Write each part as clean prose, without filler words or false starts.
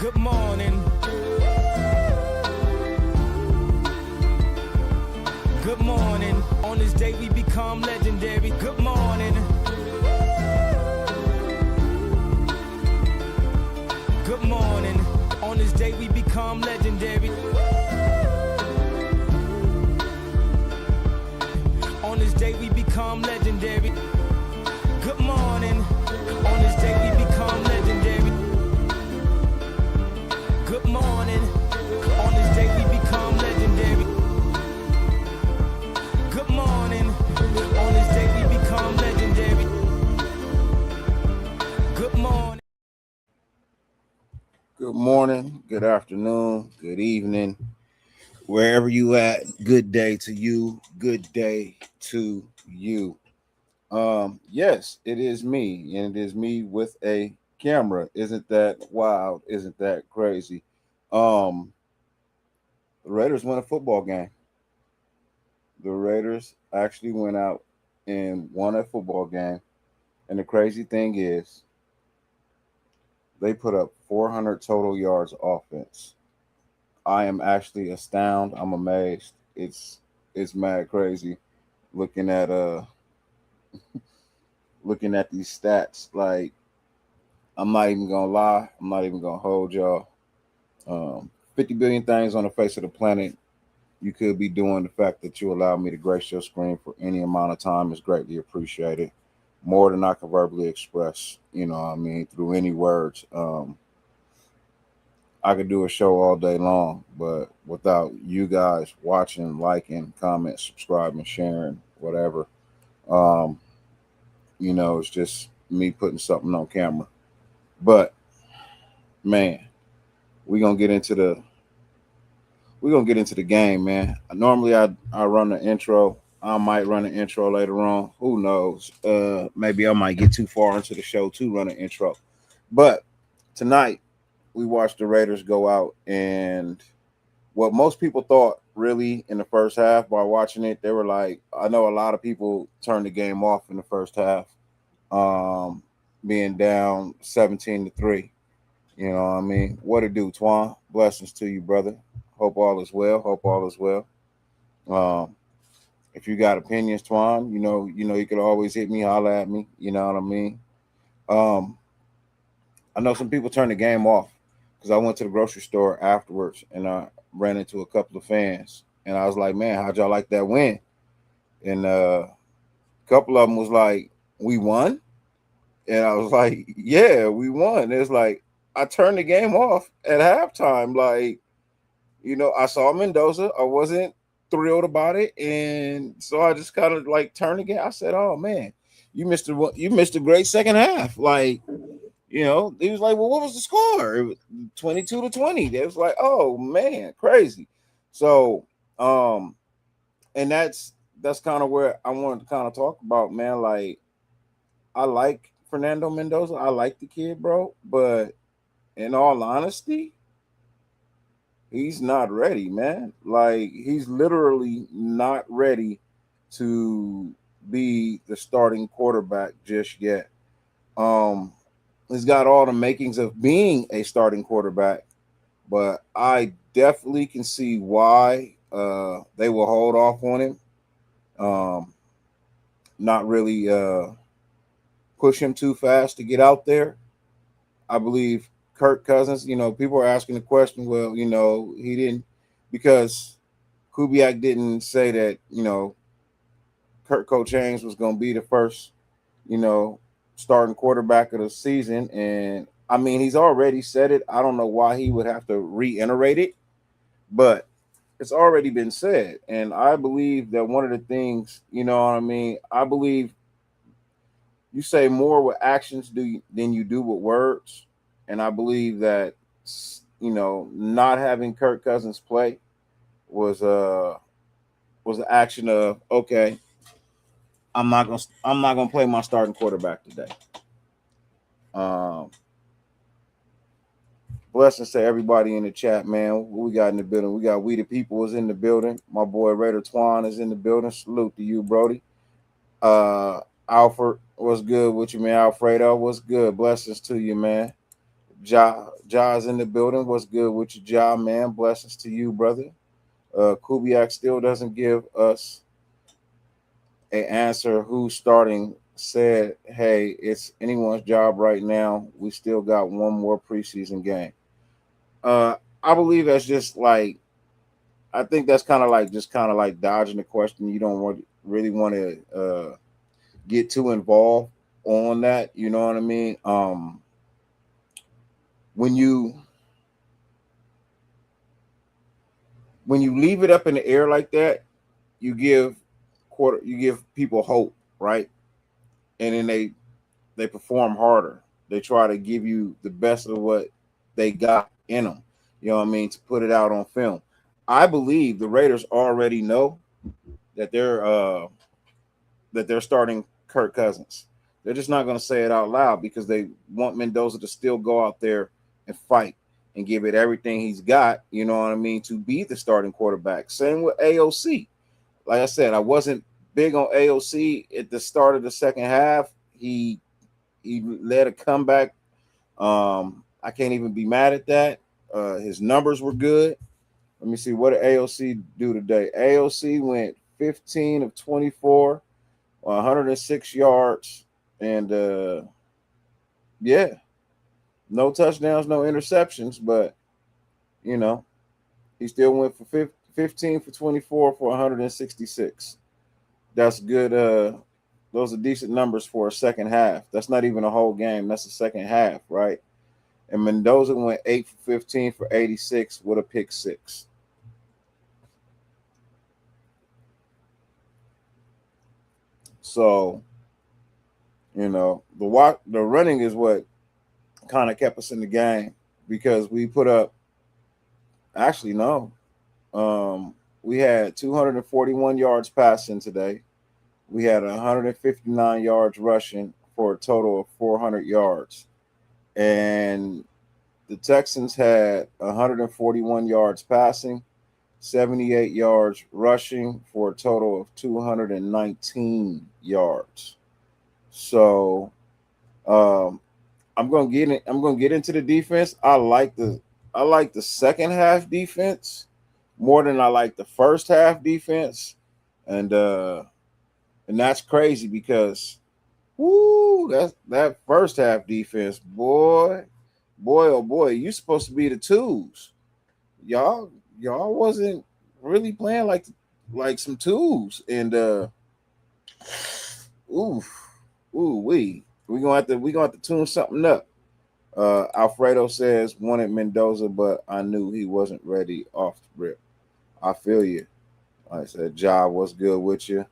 Good morning. Good morning. On this day we become legendary. Good morning. Good morning. On this day we become legendary. On this day we become legendary. Good morning. On this day we become legendary. Good morning. On this day we become legendary. Good morning. On this day we become legendary. Good morning. Good morning, good afternoon, good evening, wherever you at. Good day to you. Good day to you. Yes, it is me, and it is me with a camera. Isn't that wild? Isn't that crazy? Um, the Raiders won a football game. The Raiders actually went out and won a football game. And the crazy thing is, they put up 400 total yards offense. I am actually astounded. I'm amazed. It's mad crazy looking at looking at these stats. Like, I'm not even gonna lie. I'm not even gonna hold y'all. 50 billion things on the face of the planet you could be doing. The fact that you allow me to grace your screen for any amount of time is greatly appreciated. More than I can verbally express. You know what I mean? Through any words. I could do a show all day long, but without you guys watching, liking, comment, subscribing, sharing, whatever, um, it's just me putting something on camera. But man, we gonna get into the game, man. Normally I run the intro. I might run an intro later on. Who knows? Maybe I might get too far into the show to run an intro. But tonight we watched the Raiders go out, and what most people thought really in the first half by watching it, they were like, I know a lot of people turned the game off in the first half, um, being down 17-3. You know what I mean? What it do, Twan? Blessings to you, brother. Hope all is well. Hope all is well. Um, if you got opinions, Twan, you could always hit me, holler at me. You know what I mean? Um, I know some people turned the game off because I went to the grocery store afterwards and I ran into a couple of fans and I was like, "Man, how'd y'all like that win?" And a couple of them was like, "We won," and I was like, "Yeah, we won." It's like I turned the game off at halftime. Like, I saw Mendoza. I wasn't thrilled about it, and so I just kind of like turned the game. I said, "Oh man, you missed a great second half." Like, he was like, "Well, what was the score?" It was 22-20. They was like, "Oh man, crazy." So, and that's kind of where I wanted to kind of talk about, man. Like, I like Fernando Mendoza. I like the kid, bro. But in all honesty, he's not ready, man. Like, he's literally not ready to be the starting quarterback just yet. Um, he's got all the makings of being a starting quarterback, but I definitely can see why they will hold off on him. Um, not really push him too fast to get out there. I believe Kirk Cousins, people are asking the question, well, he didn't, because Kubiak didn't say that, Kirk Coach James was going to be the first, you know, starting quarterback of the season. And I mean, he's already said it. I don't know why he would have to reiterate it, but it's already been said. And I believe that one of the things, you know what I mean? I believe you say more with actions than you do with words. And I believe that, not having Kirk Cousins play was an action of, okay, I'm not gonna play my starting quarterback today. Um, Blessings to everybody in the chat, man. What we got in the building? We got We the People is in the building. My boy Raider Twan is in the building. Salute to you, Brody. Alfred, what's good with you, man? Alfredo, what's good? Blessings to you, man. Ja's in the building. What's good with you, Ja, man? Blessings to you, brother. Kubiak still doesn't give us a answer who's starting. Said, hey, it's anyone's job right now. We still got one more preseason game. I believe that's just like, I think that's kind of like dodging the question. You don't really want to get too involved on that. You know what I mean? When you leave it up in the air like that, you give people hope, right? And then they perform harder. They try to give you the best of what they got in them. You know what I mean? To put it out on film. I believe the Raiders already know that they're starting Kirk Cousins. They're just not going to say it out loud because they want Mendoza to still go out there and fight and give it everything he's got, you know what I mean, to be the starting quarterback. Same with AOC. Like I said, I wasn't big on AOC at the start of the second half. He led a comeback. I can't even be mad at that. His numbers were good. Let me see, what did AOC do today? AOC went 15 of 24, 106 yards, and yeah, no touchdowns, no interceptions, but you know, he still went for 15 for 24 for 166. That's good. Those are decent numbers for a second half. That's not even a whole game. That's the second half, right? And Mendoza went 8 for 15 for 86 with a pick six. So, you know, the running is what kind of kept us in the game because we put up. Actually, no, we had 241 yards passing today. We had 159 yards rushing for a total of 400 yards, and the Texans had 141 yards passing, 78 yards rushing for a total of 219 yards. So I'm gonna get into the defense. I like the second half defense more than I like the first half defense, and that's crazy because that first half defense, boy, oh boy, you supposed to be the twos. Y'all wasn't really playing like some twos, and ooh, we gonna have to tune something up. Alfredo says wanted Mendoza, but I knew he wasn't ready off the rip. I feel you. Like I said, Ja, what's good with you?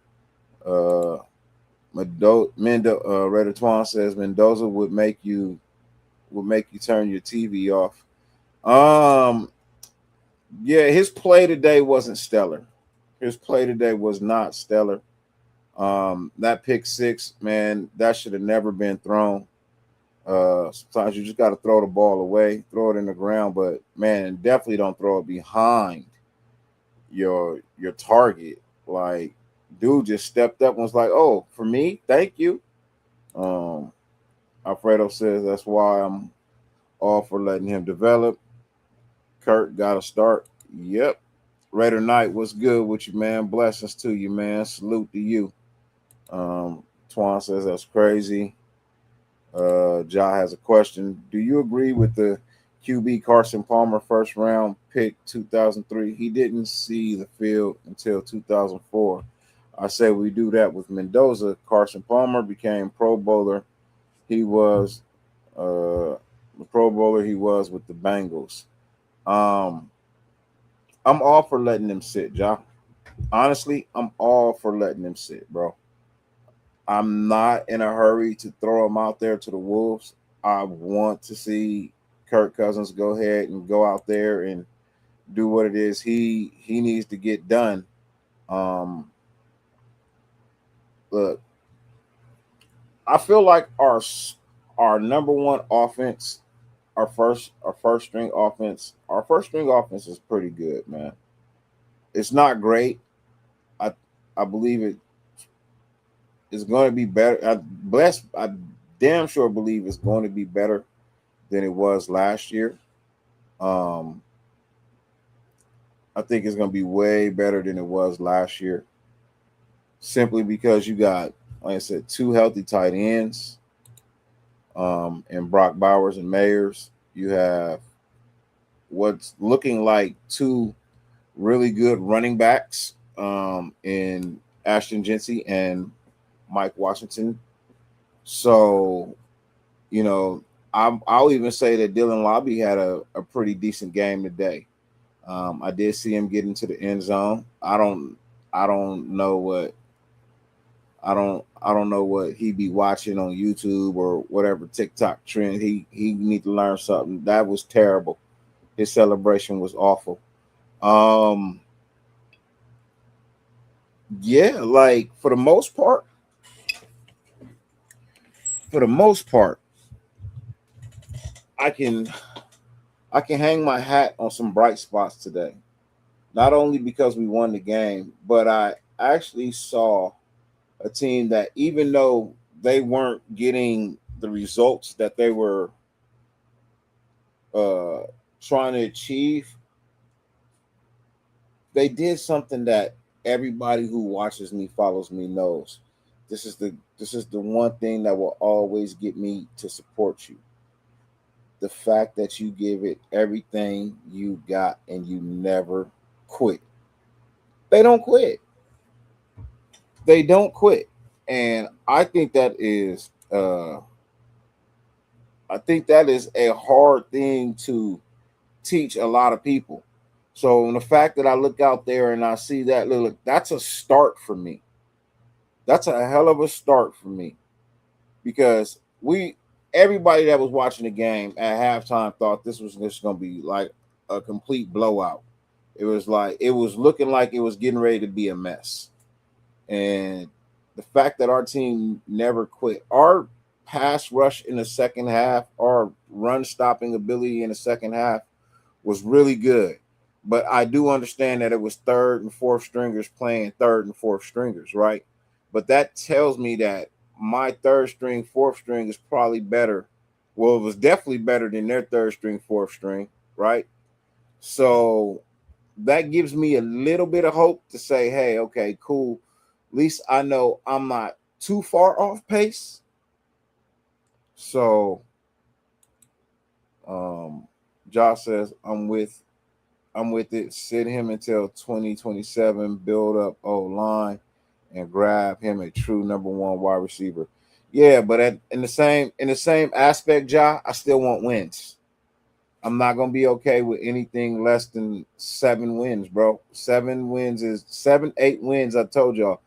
Redditwan says Mendoza would make you turn your TV off. Yeah, his play today wasn't stellar. His play today was not stellar. That pick six, man, that should have never been thrown. Sometimes you just got to throw the ball away, throw it in the ground, but man, definitely don't throw it behind your target. Like, dude just stepped up and was like, "Oh, for me, thank you." Alfredo says that's why I'm all for letting him develop. Kurt got to start. Yep. Raider Knight, what's good with you, man? Blessings to you, man. Salute to you. Twan says that's crazy. Ja has a question. Do you agree with the QB Carson Palmer first round pick 2003? He didn't see the field until 2004. I say we do that with Mendoza. Carson Palmer became Pro Bowler. He was the Pro Bowler he was with the Bengals. I'm all for letting him sit, Ja. Honestly, I'm all for letting him sit, bro. I'm not in a hurry to throw him out there to the Wolves. I want to see Kirk Cousins go ahead and go out there and do what it is he needs to get done. Look, I feel like our number one offense, our first string offense is pretty good, man. It's not great. I believe it is going to be better. I damn sure believe it's going to be better than it was last year. Um, I think it's going to be way better than it was last year, simply because you got, like I said, two healthy tight ends, and Brock Bowers and Mayers. You have what's looking like two really good running backs, in Ashton Jency and Mike Washington. So, you know, I'll even say that Dylan Lobby had a pretty decent game today. I did see him get into the end zone. I don't know what I don't know what he be watching on YouTube or whatever TikTok trend. He need to learn something. That was terrible. His celebration was awful. Um yeah, like for the most part, I can I can hang my hat on some bright spots today. Not only because we won the game, but I actually saw a team that, even though they weren't getting the results that they were uh, trying to achieve, they did something that everybody who watches me, follows me, knows. This is the one thing that will always get me to support you. The fact that you give it everything you got and you never quit. They don't quit. They don't quit. And I think that is a hard thing to teach a lot of people. So the fact that I look out there and I see that, look, that's a start for me. That's a hell of a start for me, because we everybody that was watching the game at halftime thought this was just going to be like a complete blowout. It was looking like it was getting ready to be a mess. And the fact that our team never quit, our pass rush in the second half, our run stopping ability in the second half was really good. But I do understand that it was third and fourth stringers playing third and fourth stringers, right? But that tells me that my third string, fourth string is probably better. Well, it was definitely better than their third string, fourth string, right? So that gives me a little bit of hope to say, hey, okay, cool. At least I know I'm not too far off pace. So um Josh says I'm with it. Sit him until 2027, build up O line and grab him a true number one wide receiver. Yeah, but in the same aspect, Ja, I still want wins. I'm not gonna be okay with anything less than 7 wins, bro. 7 wins is 7, 8 wins. I told y'all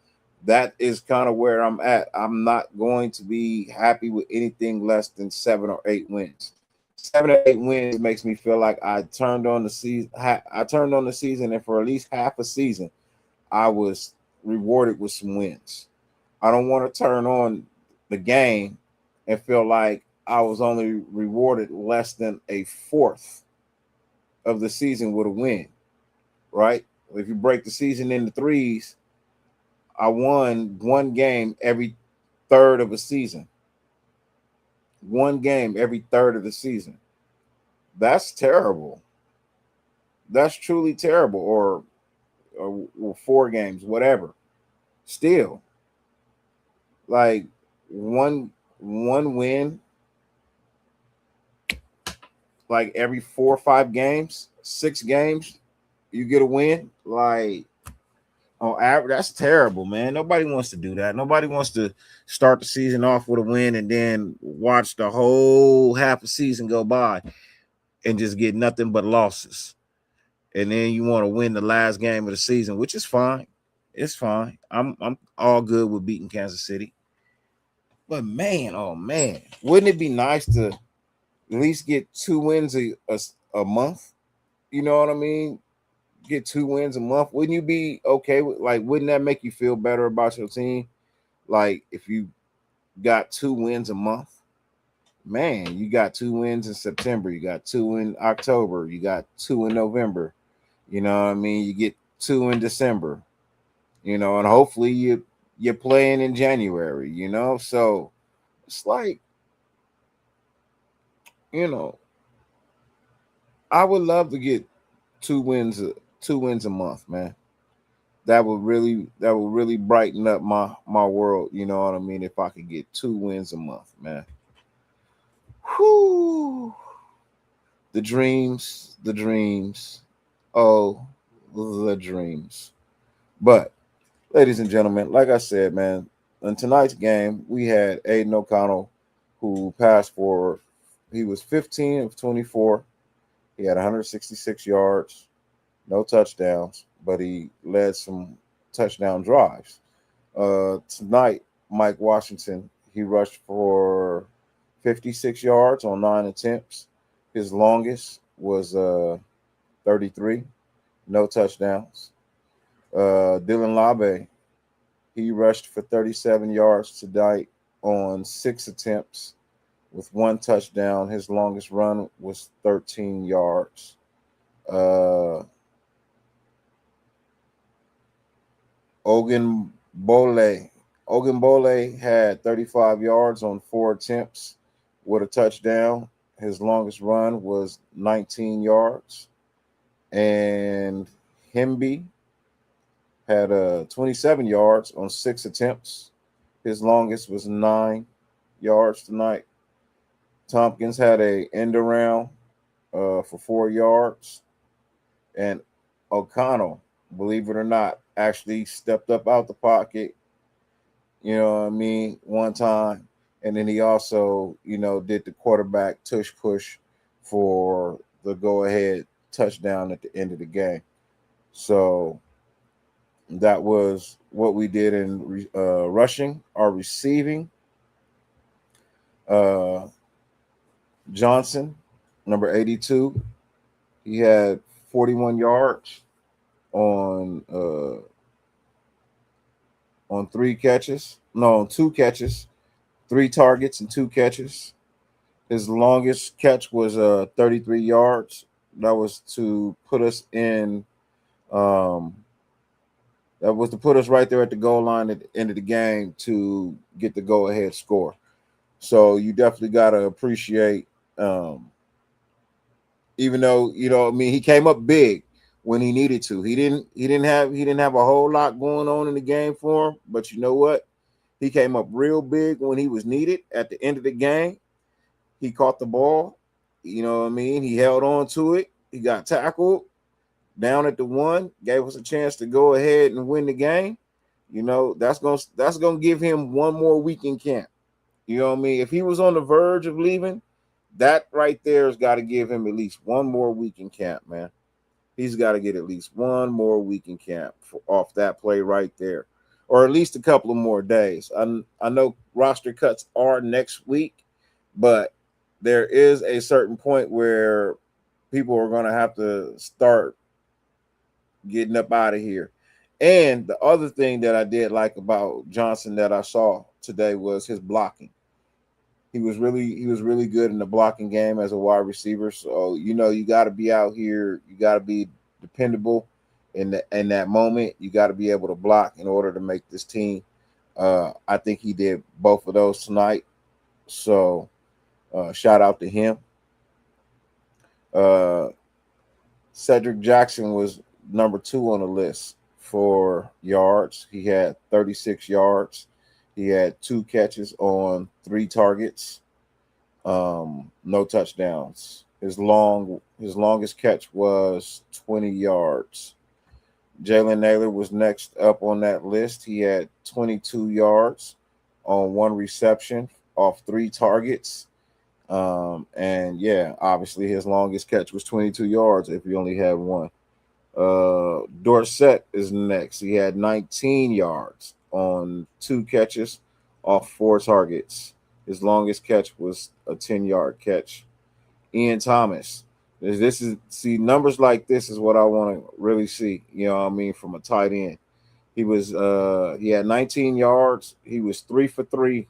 that is kind of where I'm at. I'm not going to be happy with anything less than 7 or 8 wins. 7 or 8 wins makes me feel like I turned on the season. I turned on the season, and for at least half a season, I was rewarded with some wins. I don't want to turn on the game and feel like I was only rewarded less than a fourth of the season with a win, right? If you break the season into threes, I won one game every third of a season. One game every third of the season. That's terrible. That's truly terrible. Or 4 games, whatever. Still, like one win, like every 4 or 5 games, 6 games, you get a win. Like on average, that's terrible, man. Nobody wants to do that. Nobody wants to start the season off with a win and then watch the whole half a season go by and just get nothing but losses. And then you want to win the last game of the season, which is fine. It's fine. I'm all good with beating Kansas City. But man, oh man, wouldn't it be nice to at least get 2 wins a month? You know what I mean? Get 2 wins a month. Wouldn't you be okay with, like, wouldn't that make you feel better about your team? Like if you got 2 wins a month, man, you got 2 wins in September, you got two in October, you got two in November. You know what I mean? You get two in December, and hopefully you're playing in January, so it's like you know, I would love to get two wins, 2 wins a month, man. That would really brighten up my world. You know what I mean? If I could get 2 wins a month, man. Whoo! The dreams, the dreams. Oh, the dreams. But, ladies and gentlemen, like I said, man, in tonight's game, we had Aiden O'Connell, who passed for, he was 15 of 24. He had 166 yards, no touchdowns, but he led some touchdown drives. Tonight, Mike Washington, he rushed for 56 yards on 9 attempts. His longest was 33, no touchdowns. Dylan Labe, he rushed for 37 yards tonight on 6 attempts with 1 touchdown. His longest run was 13 yards. Ogun Bole had 35 yards on 4 attempts with a touchdown. His longest run was 19 yards. And Hemby had 27 yards on 6 attempts. His longest was 9 yards tonight. Tompkins had a end around for 4 yards. And O'Connell, believe it or not, actually stepped up out the pocket, you know what I mean, one time. And then he also, did the quarterback tush push for the go ahead touchdown at the end of the game. So that was what we did in rushing. Our receiving, Johnson, number 82, he had 41 yards on 3 catches. No, on 2 catches, 3 targets and 2 catches. His longest catch was 33 yards. That was to put us in. That was to put us right there at the goal line at the end of the game to get the go-ahead score. So you definitely got to appreciate, even though he came up big when he needed to. He didn't have a whole lot going on in the game for him, but you know what? He came up real big when he was needed at the end of the game. He caught the ball, you know what I mean? He held on to it. He got tackled down at the 1, gave us a chance to go ahead and win the game. That's gonna give him one more week in camp. You know what I mean? If he was on the verge of leaving, that right there has got to give him at least one more week in camp, man. He's got to get at least one more week in camp off that play right there, or at least a couple of more days. I know roster cuts are next week, but there is a certain point where people are going to have to start getting up out of here. And the other thing that I did like about Johnson that I saw today was his blocking. He was really good in the blocking game as a wide receiver. So you got to be out here. You got to be dependable in that moment. You got to be able to block in order to make this team. I think he did both of those tonight. So shout out to him. Cedric Jackson was number 2 on the list for yards. He had 36 yards. He had 2 catches on 3 targets, no touchdowns. His longest catch was 20 yards. Jalen Naylor was next up on that list. He had 22 yards on 1 reception off 3 targets. And yeah, obviously his longest catch was 22 yards if he only had 1. Dorsett is next. He had 19 yards on 2 catches off 4 targets. His longest catch was a 10-yard catch. Ian Thomas. Numbers like this is what I want to really see, from a tight end. He had 19 yards. He was 3 for 3.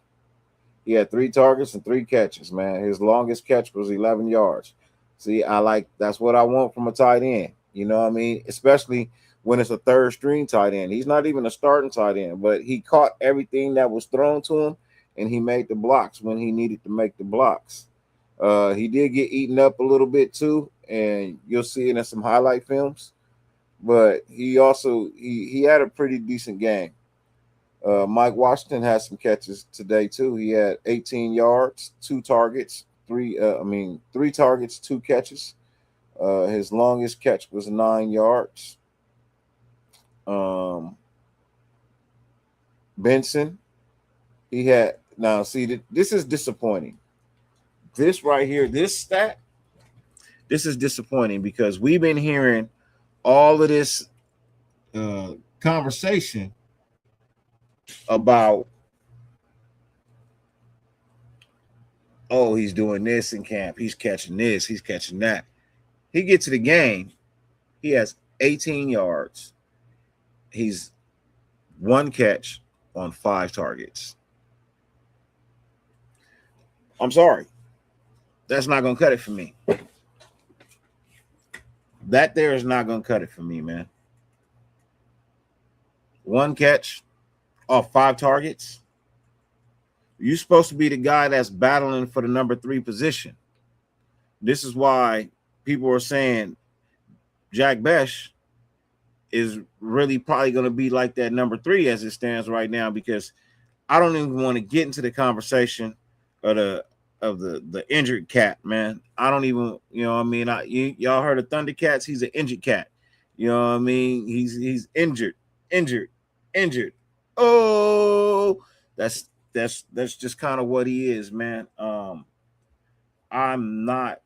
He had 3 targets and 3 catches, man. His longest catch was 11 yards. See, that's what I want from a tight end. You know what I mean? Especially when it's a third string tight end. He's not even a starting tight end, but he caught everything that was thrown to him and he made the blocks when he needed to make the blocks. He did get eaten up a little bit too, and you'll see it in some highlight films. But he had a pretty decent game. Mike Washington had some catches today too. He had 18 yards, two targets, three targets, two catches. His longest catch was 9 yards. Benson, he had now see this is disappointing. This right here, this stat, this is disappointing because we've been hearing all of this conversation about, oh, he's doing this in camp, he's catching this, he's catching that. He gets to the game, he has 18 yards. He's one catch on 5 targets. I'm sorry. That's not going to cut it for me. That there is not going to cut it for me, man. One catch off 5 targets. You're supposed to be the guy that's battling for the number 3 position. This is why people are saying Jack Bech is really probably going to be like that number 3 as it stands right now, because I don't even want to get into the conversation of the injured cat, man. I don't even, you know what I mean? Y'all heard of Thundercats? He's an injured cat. You know what I mean? He's injured. Oh, that's just kind of what he is, man. I'm not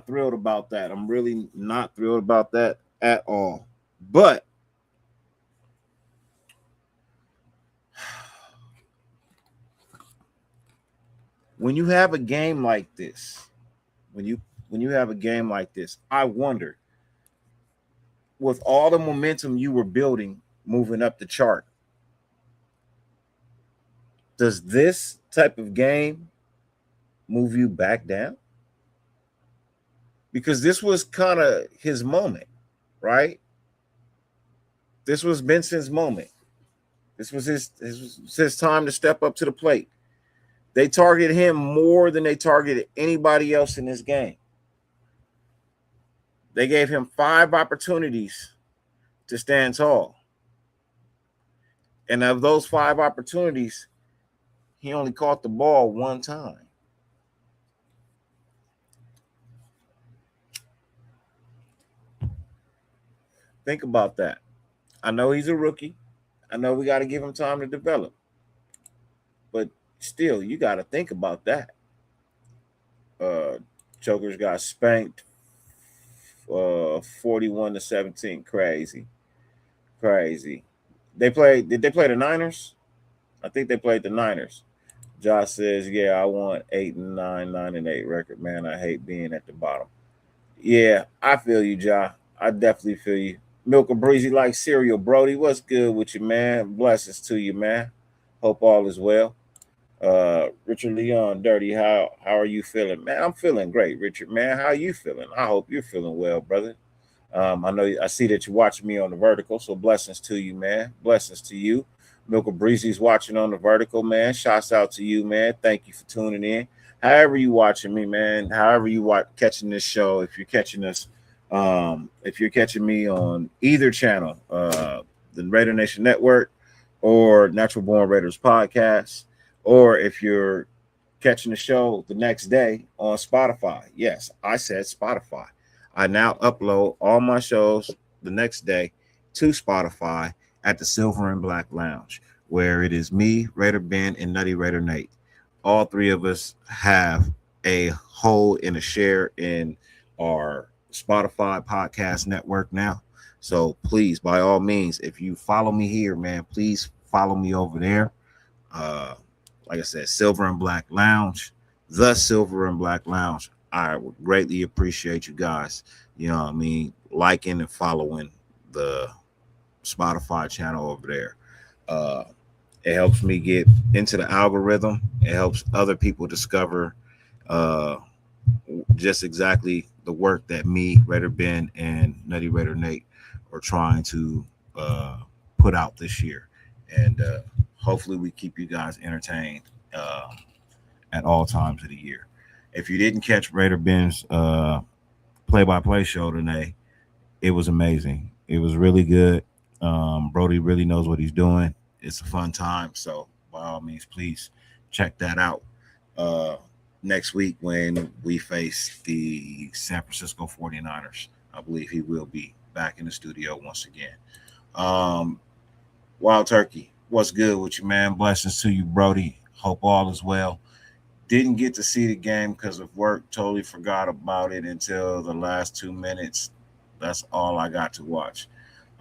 thrilled about that. I'm really not thrilled about that at all. But when you have a game like this, when you have a game like this, I wonder, with all the momentum you were building moving up the chart, does this type of game move you back down? Because this was kind of his moment, right? This was Benson's moment. This was his time to step up to the plate. They targeted him more than they targeted anybody else in this game. They gave him 5 opportunities to stand tall. And of those 5 opportunities, he only caught the ball 1 time. Think about that. I know he's a rookie. I know we got to give him time to develop. But still, you got to think about that. Chokers got spanked 41-17. Crazy. Did they play the Niners? I think they played the Niners. Josh says, yeah, I want 8-9, 9-8 record, man. I hate being at the bottom. Yeah, I feel you, Josh. I definitely feel you. Milk a breezy like cereal, Brody. What's good with you, man? Blessings to you, man. Hope all is well. Richard Leon, Dirty, how are you feeling? Man, I'm feeling great, Richard, man. How are you feeling? I hope you're feeling well, brother. I see that you're watching me on the vertical, so blessings to you, man. Blessings to you. Milk a breezy's watching on the vertical, man. Shouts out to you, man. Thank you for tuning in. However you watching me, man. However you catching this show, if you're catching us. If you're catching me on either channel, the Raider Nation Network or Natural Born Raiders podcast, or if you're catching the show the next day on Spotify. Yes, I said Spotify. I now upload all my shows the next day to Spotify at the Silver and Black Lounge, where it is me, Raider Ben, and Nutty Raider Nate. All 3 of us have a hold and a share in our Spotify podcast network now. So please, by all means, if you follow me here, man, please follow me over there. Like I said, Silver and Black Lounge, the Silver and Black Lounge. I would greatly appreciate you guys, you know what I mean, liking and following the Spotify channel over there. It helps me get into the algorithm. It helps other people discover just exactly the work that me, Raider Ben, and Nutty Raider Nate are trying to put out this year. And hopefully we keep you guys entertained at all times of the year. If you didn't catch Raider Ben's play-by-play show today, it was amazing. It was really good. Brody really knows what he's doing. It's a fun time. So by all means, please check that out. Uh, Next week when we face the San Francisco 49ers, I believe he will be back in the studio once again. Um, Wild Turkey, what's good with you, man? Blessings to you, Brody. Hope all is well. Didn't get to see the game because of work. Totally forgot about it until the last 2 minutes. That's all I got to watch.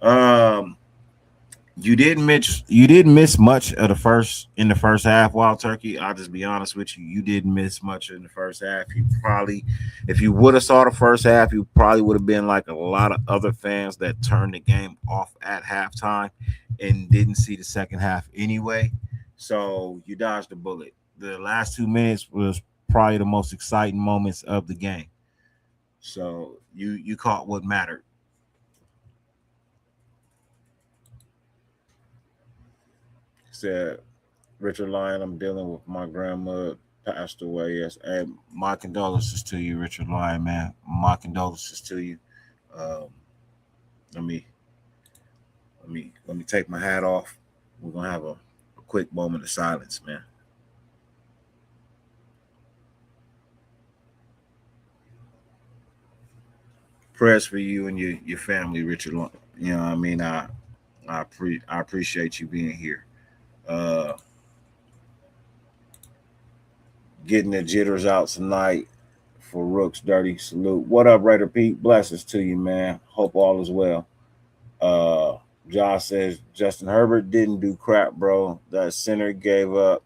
Um, you didn't miss much of the first in the first half, Wild Turkey. I'll just be honest with you. You didn't miss much in the first half. You probably, if you would have saw the first half, you probably would have been like a lot of other fans that turned the game off at halftime and didn't see the second half anyway. So you dodged a bullet. The last 2 minutes was probably the most exciting moments of the game. So you caught what mattered. Said Richard Lyon, I'm dealing with my grandma passed away. Yes, and my condolences to you, Richard Lyon, man. My condolences to you. Um, let me let me take my hat off. We're gonna have a quick moment of silence, man. Prayers for you and your family, Richard. You know, what I mean, I appreciate you being here. Uh, Getting the jitters out tonight for Rook's Dirty Salute. What up, Raider Pete? Blessings to you, man. Hope all is well. Uh, Josh says Justin Herbert didn't do crap, bro. That center gave up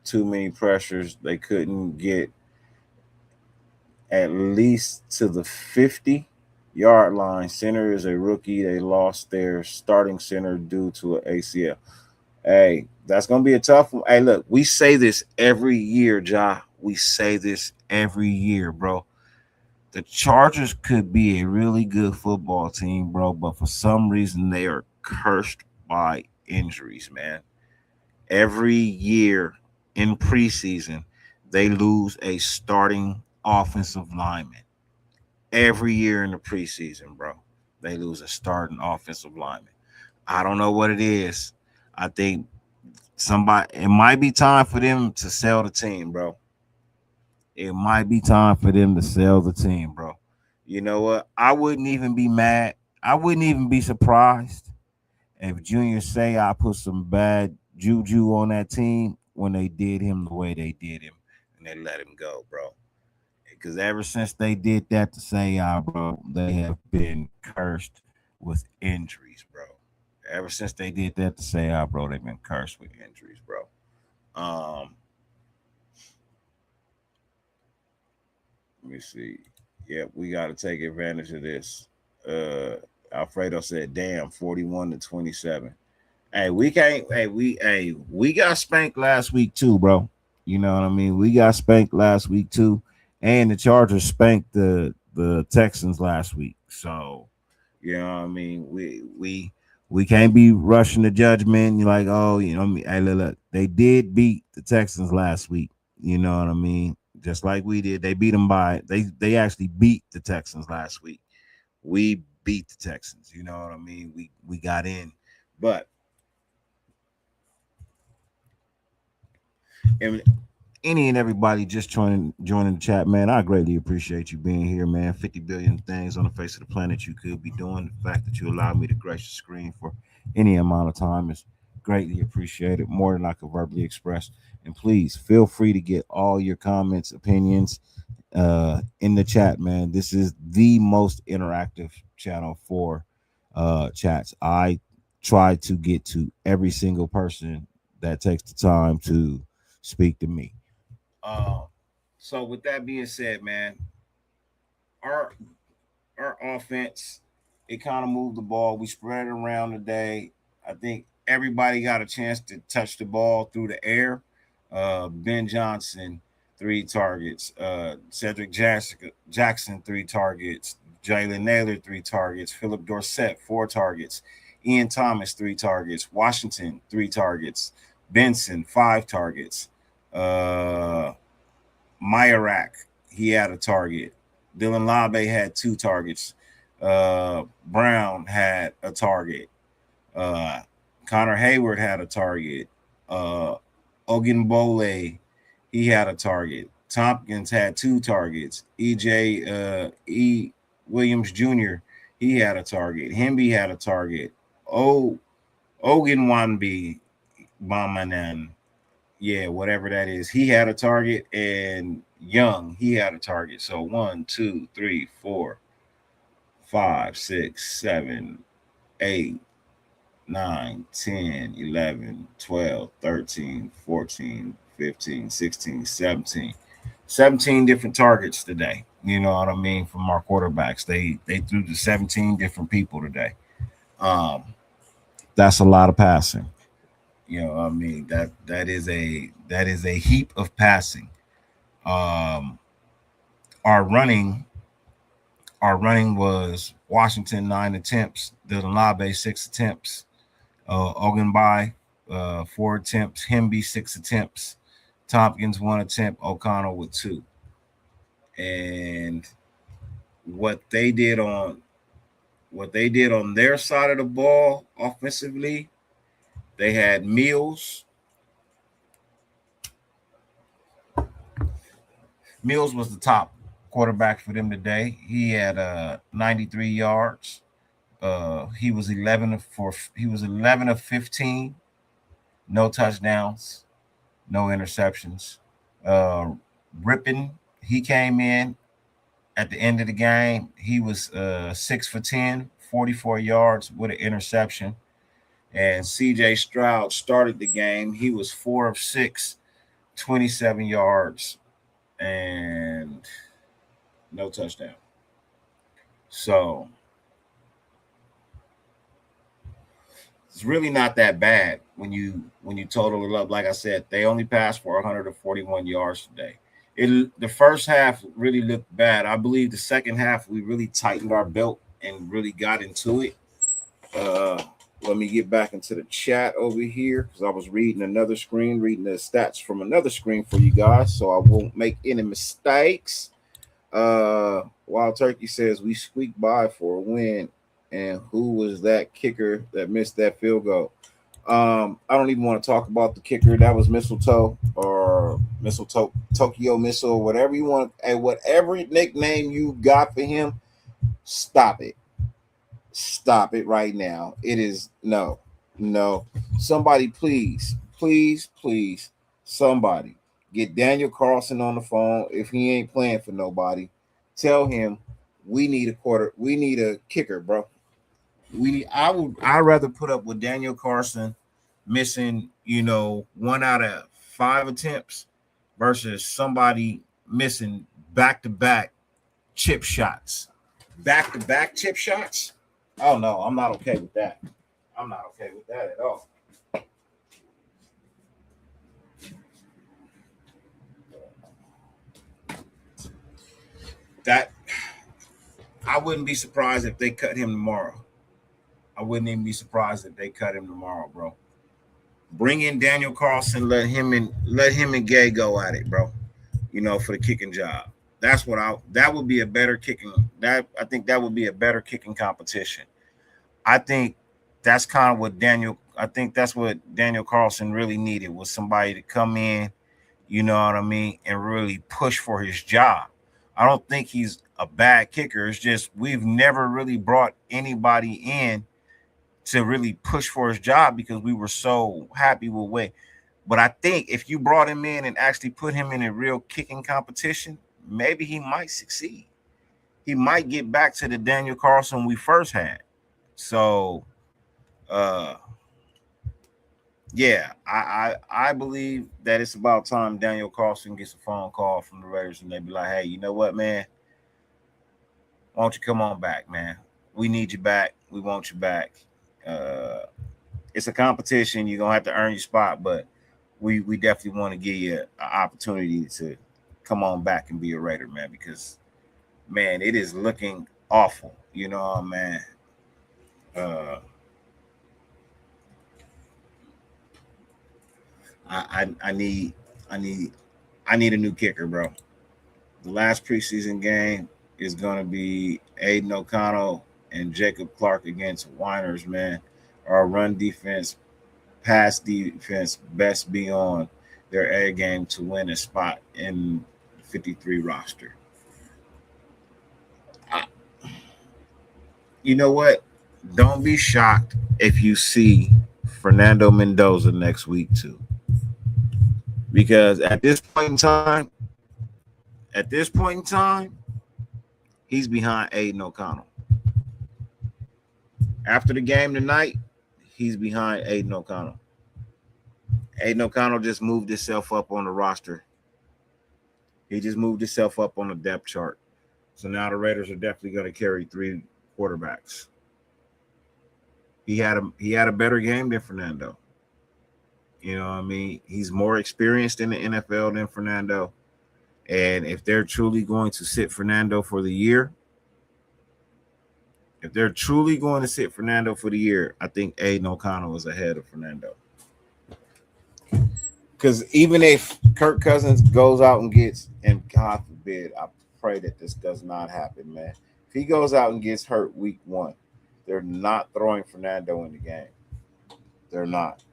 too many pressures. They couldn't get at least to the 50-yard line. Center is a rookie. They lost their starting center due to an ACL. Hey, that's gonna be a tough one. Hey, look, we say this every year, Ja. We say this every year, bro. The Chargers could be a really good football team, bro, but for some reason they are cursed by injuries, man. Every year in preseason, they lose a starting offensive lineman. Every year in the preseason, bro, they lose a starting offensive lineman. I don't know what it is. I think somebody, it might be time for them to sell the team, bro. It might be time for them to sell the team, bro. You know what? I wouldn't even be mad. I wouldn't even be surprised if Junior say I put some bad juju on that team when they did him the way they did him and they let him go, bro. Because ever since they did that to say, bro, they have been cursed with injuries, bro. Ever since they did that to say, bro, they've been cursed with injuries, bro. Um, Let me see. Yeah, we got to take advantage of this. Uh, Alfredo said, "Damn, 41-27." Hey, we can't. We got spanked last week too, bro. You know what I mean? We got spanked last week too, and the Chargers spanked the Texans last week. So, you know what I mean? We can't be rushing the judgment. You're like, oh, you know what I mean? Hey, look, they did beat the Texans last week. You know what I mean? Just like we did. They beat them by they actually beat the Texans last week. We beat the Texans. You know what I mean? We got in. But and any and everybody just joining the chat, man, I greatly appreciate you being here, man. 50 billion things on the face of the planet you could be doing. The fact that you allowed me to grace the screen for any amount of time is greatly appreciated, more than I could verbally express. And please feel free to get all your comments, opinions in the chat, man. This is the most interactive channel for chats. I try to get to every single person that takes the time to speak to me. Uh, so with that being said, man, our our offense, it kind of moved the ball. We spread it around today. I think everybody got a chance to touch the ball through the air. Ben Johnson, 3 targets. Cedric Jackson, 3 targets. Jalen Naylor, 3 targets. Philip Dorsett, 4 targets. Ian Thomas, 3 targets. Washington, 3 targets. Benson, 5 targets. Uh, Mayorak, he had a target. Dylan Labe had 2 targets. Brown had a target. Uh, Connor Hayward had a target. Ogunbole, he had a target. Tompkins had 2 targets. E. Williams Jr., he had a target. Hemby had a target. Ogunwanbi Bamanan, yeah, whatever that is, he had a target. And Young, he had a target. So 1, 2, 3, 4, 5, 6, 7, 8, 9, 10, 11, 12, 13, 14, 15, 16, 17. 17 different targets today. You know what I mean? From our quarterbacks. They threw to 17 different people today. Um, that's a lot of passing. You know what I mean? That is a heap of passing. Um, our running our running was Washington 9 attempts, Dilanabe 6 attempts, Ogunbai 4 attempts, Hemby 6 attempts, Tompkins 1 attempt, O'Connell with 2. And what they did on their side of the ball offensively, they had Mills. Mills was the top quarterback for them today. He had 93 yards. He was 11 of 15, no touchdowns, no interceptions. Uh, Rippin, he came in at the end of the game. He was 6 for 10, 44 yards with an interception. And CJ Stroud started the game. He was 4 of 6, 27 yards, and no touchdown. So it's really not that bad when you total it up. Like I said, they only passed for 141 yards today. The first half really looked bad. I believe the second half we really tightened our belt and really got into it. Uh, Let me get back into the chat over here because I was reading another screen, reading the stats from another screen for you guys, so I won't make any mistakes. Wild Turkey says we squeaked by for a win, and who was that kicker that missed that field goal? I don't even want to talk about the kicker. That was Mistletoe or Mistletoe, Tokyo Missile, whatever you want, and whatever nickname you got for him. Stop it. Stop it right now. It is no. Somebody, please, somebody get Daniel Carlson on the phone. If he ain't playing for nobody, tell him we need a kicker, bro. I'd rather put up with Daniel Carson missing, 1 out of 5 attempts versus somebody missing back-to-back chip shots. Back-to-back chip shots? Oh no, I'm not okay with that. I'm not okay with that at all. That I wouldn't be surprised if they cut him tomorrow. I wouldn't even be surprised if they cut him tomorrow, bro. Bring in Daniel Carlson, let him and Gay go at it, bro. For the kicking job. That would be a better kicking. I think that would be a better kicking competition. I think that's kind of what Daniel Carlson really needed was somebody to come in, you know what I mean, and really push for his job. I don't think he's a bad kicker. It's just we've never really brought anybody in to really push for his job because we were so happy with way. But I think if you brought him in and actually put him in a real kicking competition, maybe he might succeed. He might get back to the Daniel Carlson we first had. So, uh, yeah, I believe that it's about time Daniel Carlson gets a phone call from the Raiders and they be like, hey, you know what, man? Why don't you come on back, man? We need you back. We want you back. It's a competition. You're gonna have to earn your spot, but we definitely want to give you an opportunity to come on back and be a Raider, man, because man, it is looking awful. Man. I need a new kicker, bro. The last preseason game is going to be Aiden O'Connell and Jacob Clark against Winers, man. Our run defense, pass defense best be on their A game to win a spot in the 53 roster. I, you know what? Don't be shocked if you see Fernando Mendoza next week too, because at this point in time, he's behind Aiden O'Connell. After the game tonight, he's behind Aiden O'Connell. Aiden O'Connell just moved himself up on the roster. He just moved himself up on the depth chart. So now the Raiders are definitely going to carry 3 quarterbacks. He had a better game than Fernando. You know what I mean? He's more experienced in the NFL than Fernando. And if they're truly going to sit Fernando for the year, I think Aiden O'Connell is ahead of Fernando. Because even if Kirk Cousins goes out and gets, and God forbid, I pray that this does not happen, man. If he goes out and gets hurt week 1, they're not throwing Fernando in the game. They're not.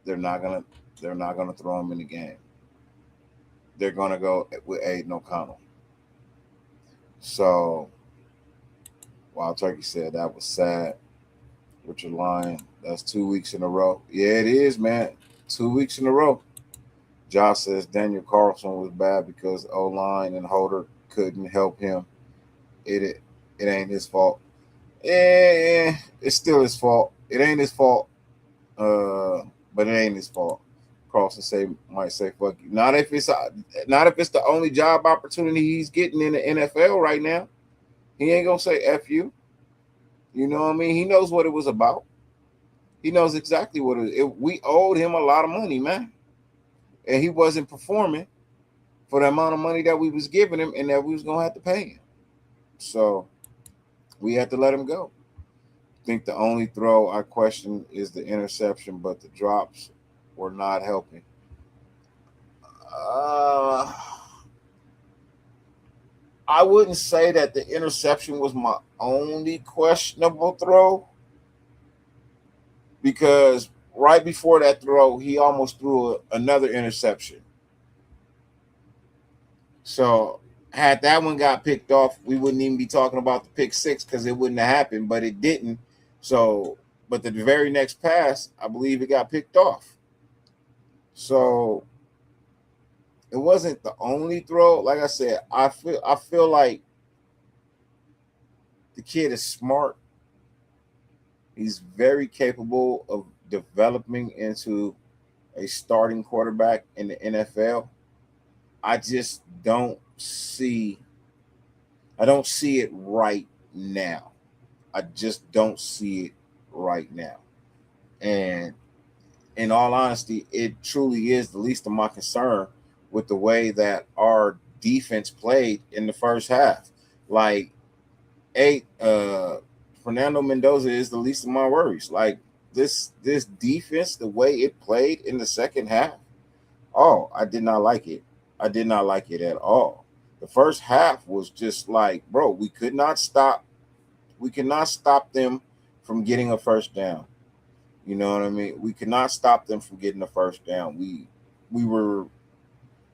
They're not gonna throw him in the game. They're gonna go with Aiden O'Connell. So Wild Turkey said that was sad with your line. That's 2 weeks in a row. Yeah, it is, man. 2 weeks in a row. Josh says Daniel Carlson was bad because O-line and Holder couldn't help him. It ain't his fault. Yeah, it's still his fault. It ain't his fault. But it ain't his fault. Carlson might say fuck you. Not if it's the only job opportunity he's getting in the NFL right now. He ain't gonna say F you. You know what I mean? He knows what it was about. He knows exactly what it was. We owed him a lot of money, man. And he wasn't performing for the amount of money that we was giving him and that we was gonna have to pay him. So we had to let him go. I think the only throw I question is the interception, but the drops were not helping. I wouldn't say that the interception was my only questionable throw, because right before that throw, he almost threw another interception. So had that one got picked off, we wouldn't even be talking about the pick 6 because it wouldn't have happened, but it didn't. So, but the very next pass, I believe it got picked off. So it wasn't the only throw. Like I said, I feel like the kid is smart. He's very capable of developing into a starting quarterback in the NFL. I just don't see it right now. I just don't see it right now. And in all honesty, it truly is the least of my concern with the way that our defense played in the first half. Like, Fernando Mendoza is the least of my worries. Like, this defense, the way it played in the second half, I did not like it. I did not like it at all. The first half was just like, bro, we could not stop them from getting a first down. You know what I mean? We could not stop them from getting a first down. We were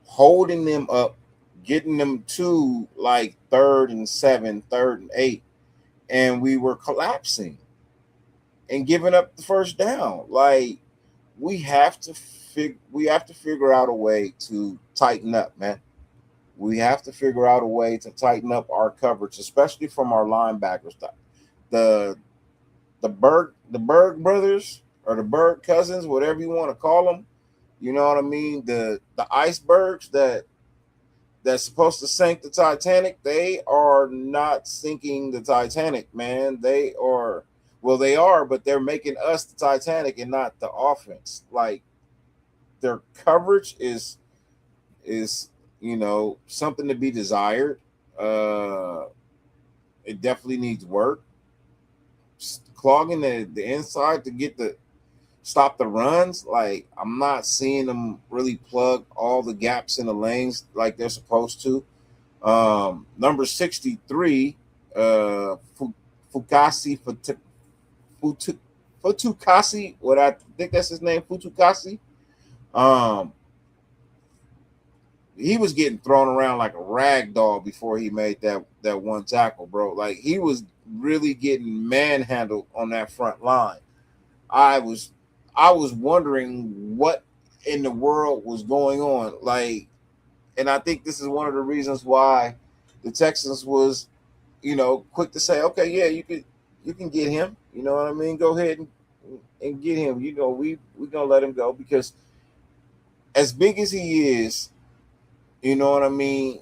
holding them up, getting them to like 3rd and 7, 3rd and 8, and we were collapsing and giving up the first down. Like, we have to figure out a way to tighten up, man. We have to figure out a way to tighten up our coverage, especially from our linebackers. The Berg brothers, or the Berg cousins, whatever you want to call them. You know what I mean? The icebergs that's supposed to sink the Titanic, they are not sinking the Titanic, man. They are, but they're making us the Titanic and not the offense. Like, their coverage is something to be desired. It definitely needs work. Clogging the inside to get the stop the runs. Like I'm not seeing them really plug all the gaps in the lanes like they're supposed to. Number 63, Fukasi Futu, Futukasi. What I think that's his name, Futukasi. Um, he was getting thrown around like a rag doll before he made that one tackle, bro. Like he was really getting manhandled on that front line. I was I was wondering what in the world was going on. Like, and I think this is one of the reasons why the Texans was, quick to say, okay, yeah, you can get him. You know what I mean? Go ahead and get him. We gonna let him go because as big as he is, you know what I mean,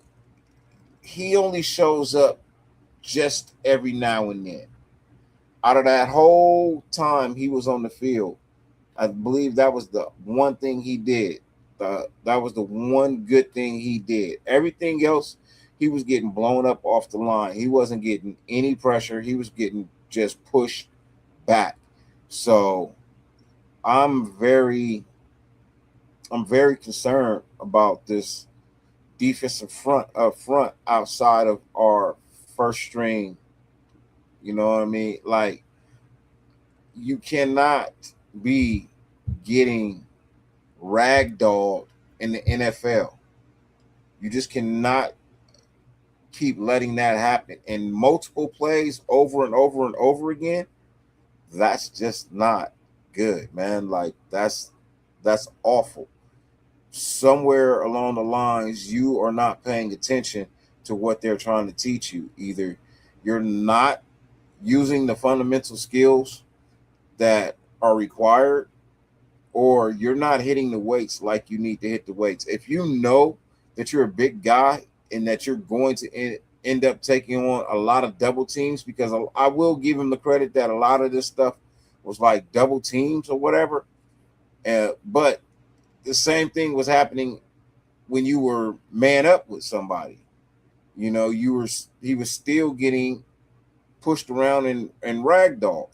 he only shows up just every now and then. Out of that whole time he was on the field, I believe that was the one thing he did. That was the one good thing he did. Everything else, he was getting blown up off the line. He wasn't getting any pressure. He was getting just pushed back. So I'm very, I'm very concerned about this defensive front up front outside of our first string. You know what I mean? Like you cannot be getting ragdolled in the NFL. You just cannot keep letting that happen in multiple plays over and over and over again. That's just not good, man. Like that's awful. Somewhere along the lines, you are not paying attention to what they're trying to teach you. Either you're not using the fundamental skills that are required, or you're not hitting the weights like you need to hit the weights. If you know that you're a big guy and that you're going to end up taking on a lot of double teams, because I will give him the credit that a lot of this stuff was like double teams or whatever. But the same thing was happening when you were man up with somebody. He was still getting pushed around and ragdoll.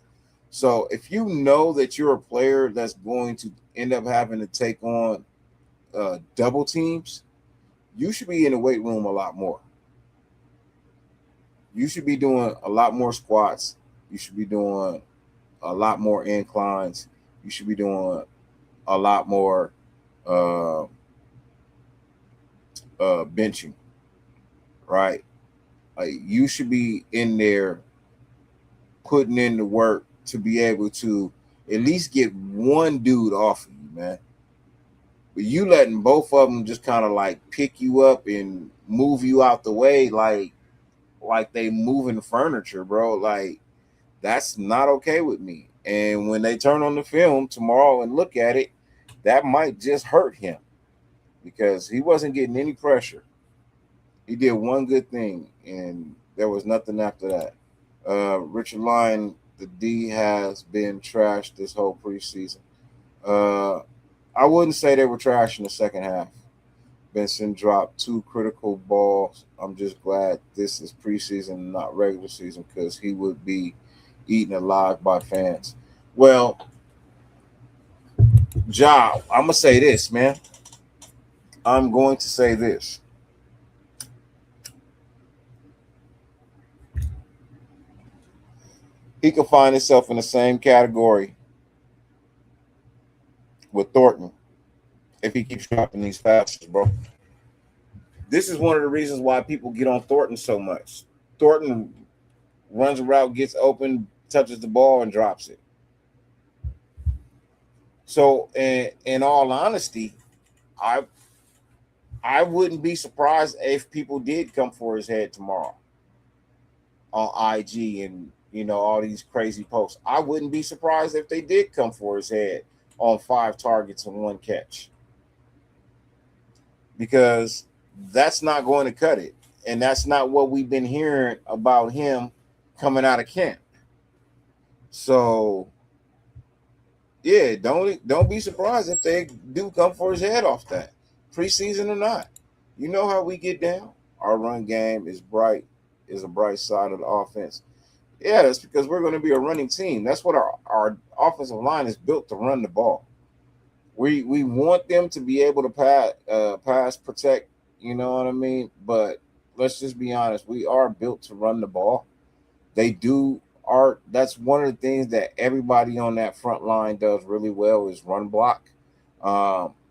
So if you know that you're a player that's going to end up having to take on double teams, you should be in the weight room a lot more. You should be doing a lot more squats. You should be doing a lot more inclines. You should be doing a lot more uh, benching, right? Like you should be in there putting in the work to be able to at least get one dude off of you, man. But you letting both of them just kind of like pick you up and move you out the way, like they moving furniture, bro. Like that's not okay with me. And when they turn on the film tomorrow and look at it, that might just hurt him because he wasn't getting any pressure. He did one good thing, and there was nothing after that. Richard Lyon, the D, has been trashed this whole preseason. Uh, I wouldn't say they were trash in the second half. Benson dropped two critical balls. I'm just glad this is preseason, not regular season, because he would be eaten alive by fans. Well, Ja, I'm gonna say this, man. I'm going to say this. He could find himself in the same category with Thornton if he keeps dropping these passes, bro. This is one of the reasons why people get on Thornton so much. Thornton runs a route, gets open, touches the ball, and drops it. So, in all honesty, I I wouldn't be surprised if people did come for his head tomorrow on IG and all these crazy posts. I wouldn't be surprised if they did come for his head on 5 targets and 1 catch because that's not going to cut it, and that's not what we've been hearing about him coming out of camp. So yeah, don't be surprised if they do come for his head off that, preseason or not. You know how we get down. Our run game is bright, is a bright side of the offense. Yeah, that's because we're going to be a running team. That's what our offensive line is built to run the ball. We want them to be able to pass, protect. You know what I mean? But let's just be honest. We are built to run the ball. They do are That's one of the things that everybody on that front line does really well is run block.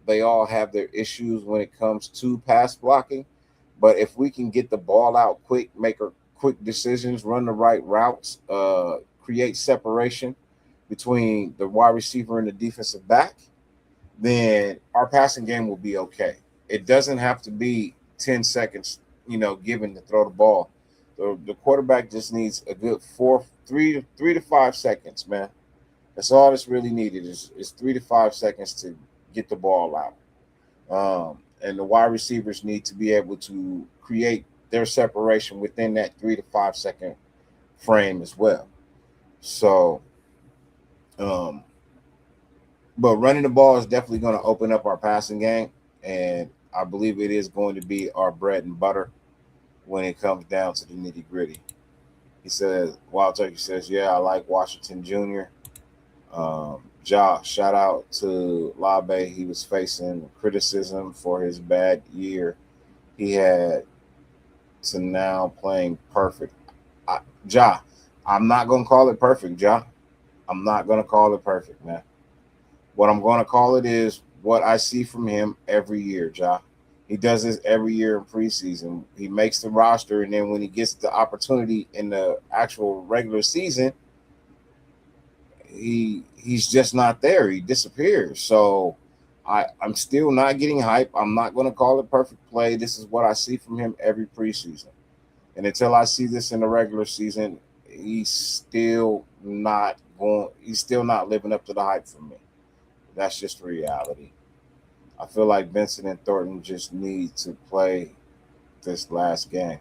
They all have their issues when it comes to pass blocking, but if we can get the ball out quick, make quick decisions, run the right routes, create separation between the wide receiver and the defensive back, then our passing game will be okay. It doesn't have to be 10 seconds, given to throw the ball. The quarterback just needs a good 3 to 5 seconds, man. That's all that's really needed is 3 to 5 seconds to get the ball out. And the wide receivers need to be able to create their separation within that 3 to 5 second frame as well. So, um, but running the ball is definitely going to open up our passing game, and I believe it is going to be our bread and butter when it comes down to the nitty gritty. He says, Wild Turkey says, yeah, I like Washington Jr. Shout out to Labe. He was facing criticism for his bad year he had to now playing perfect. Ja, I'm not going to call it perfect, Ja. I'm not going to call it perfect, man. What I'm going to call it is what I see from him every year, Ja. He does this every year in preseason. He makes the roster, and then when he gets the opportunity in the actual regular season, he's just not there. He disappears. So I'm still not getting hype. I'm not going to call it perfect play. This is what I see from him every preseason. And until I see this in the regular season, he's still not living up to the hype for me. That's just the reality. I feel like Benson and Thornton just need to play this last game.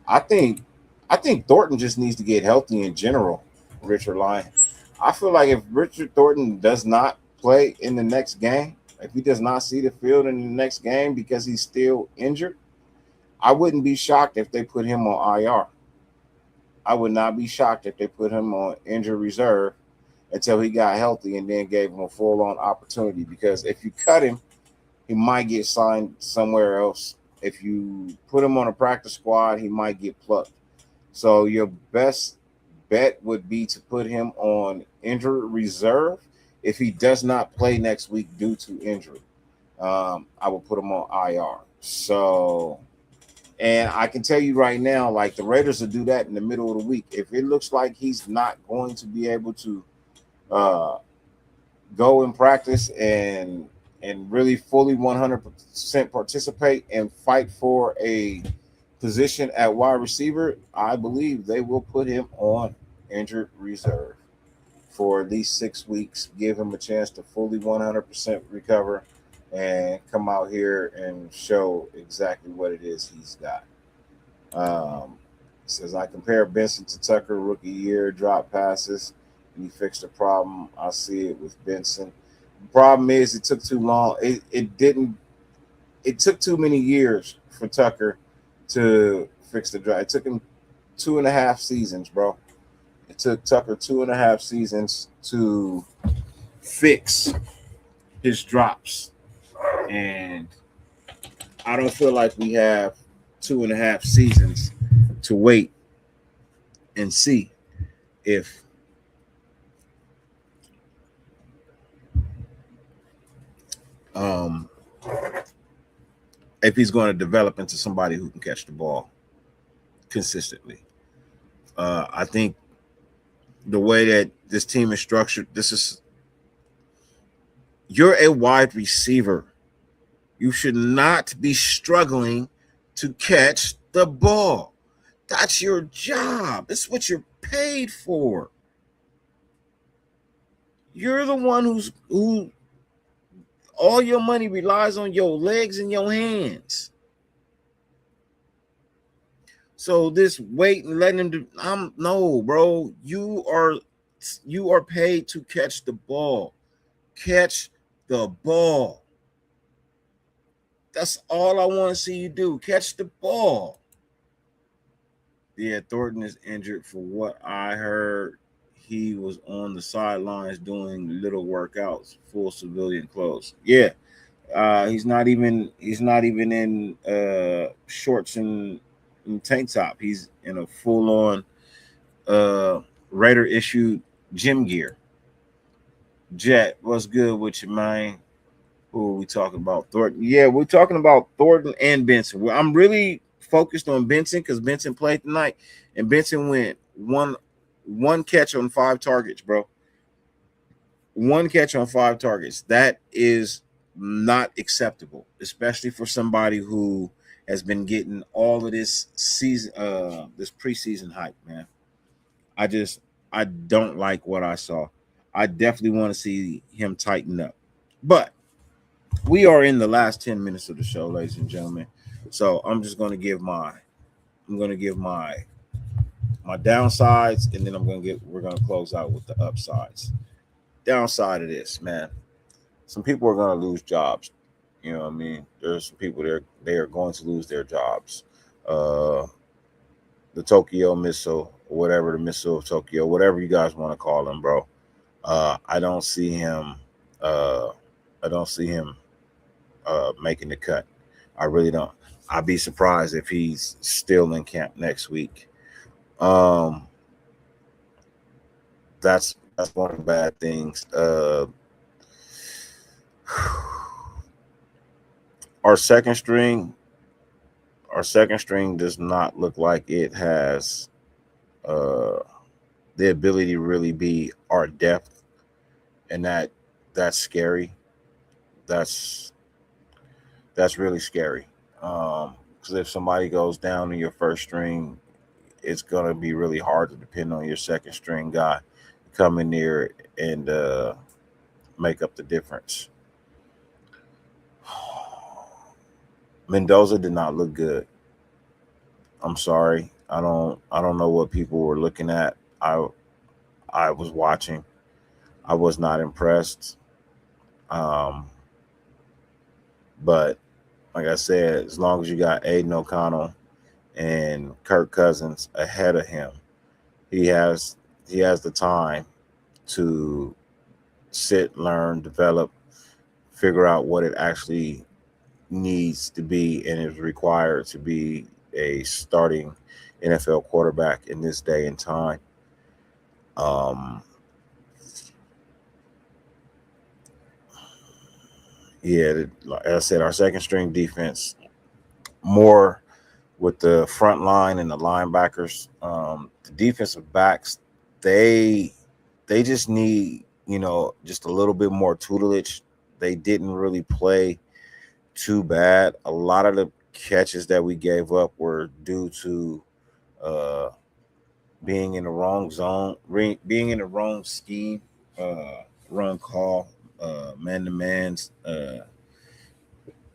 I think I think Thornton just needs to get healthy in general, Richard Lyon. I feel like if Richard Thornton does not play in the next game, if he does not see the field in the next game because he's still injured, I wouldn't be shocked if they put him on IR. I would not be shocked if they put him on injured reserve until he got healthy and then gave him a full on opportunity. Because if you cut him, he might get signed somewhere else. If you put him on a practice squad, he might get plucked. So your best bet would be to put him on injured reserve if he does not play next week due to injury. I will put him on IR. So, and I can tell you right now, like the Raiders will do that in the middle of the week. If it looks like he's not going to be able to uh, go and practice and really fully 100% participate and fight for a position at wide receiver, I believe they will put him on injured reserve for at least 6 weeks, give him a chance to fully 100% recover and come out here and show exactly what it is he's got. Says, I compare Benson to Tucker, rookie year, drop passes, and he fixed the problem. I see it with Benson. The problem is it took too long. It didn't. It took too many years for Tucker to fix the drop. It took him 2.5 seasons, bro. It took Tucker 2.5 seasons to fix his drops, and I don't feel like we have 2.5 seasons to wait and see if um if he's going to develop into somebody who can catch the ball consistently. I think the way that this team is structured, you're a wide receiver. You should not be struggling to catch the ball. That's your job. It's what you're paid for. You're the one who all your money relies on your legs and your hands. So this wait and letting him do, no, bro. You are paid to catch the ball. Catch the ball. That's all I want to see you do. Catch the ball. Yeah, Thornton is injured. For what I heard, he was on the sidelines doing little workouts, full civilian clothes. Yeah, he's not even in shorts and tank top. He's in a full on uh Raider issued gym gear. Jet, what's good with you, man? Who are we talking about? Thornton. Yeah, we're talking about Thornton and Benson. Well, I'm really focused on Benson because Benson played tonight, and Benson went one catch on 5 targets, bro. One catch on 5 targets. That is not acceptable, especially for somebody who has been getting all of this season, this preseason hype, man. I just I don't like what I saw. I definitely want to see him tighten up. But we are in the last 10 minutes of the show, ladies and gentlemen. So I'm gonna give my downsides, and then we're gonna close out with the upsides. Downside of this, man. Some people are gonna lose jobs. You know what I mean? There's some people there, they are going to lose their jobs. Uh the Tokyo missile, or whatever, the missile of Tokyo, whatever you guys want to call him, bro. I don't see him uh I don't see him making the cut. I really don't. I'd be surprised if he's still in camp next week. Um, that's one of the bad things. Our second string, our second string does not look like it has uh, the ability to really be our depth, and that's scary. That's that's really scary. Because if somebody goes down in your first string, it's gonna be really hard to depend on your second string guy to come in there and make up the difference. Mendoza did not look good. I'm sorry. I don't know what people were looking at. I was watching. I was not impressed. Um, but like I said, as long as you got Aiden O'Connell and Kirk Cousins ahead of him, he has he has the time to sit, learn, develop, figure out what it actually needs to be and is required to be a starting NFL quarterback in this day and time. Um, yeah, like I said, our second string defense more with the front line and the linebackers. The defensive backs, they they just need, just a little bit more tutelage. They didn't really play too bad. A lot of the catches that we gave up were due to uh, being in the wrong zone, being in the wrong scheme, wrong call, man to man's,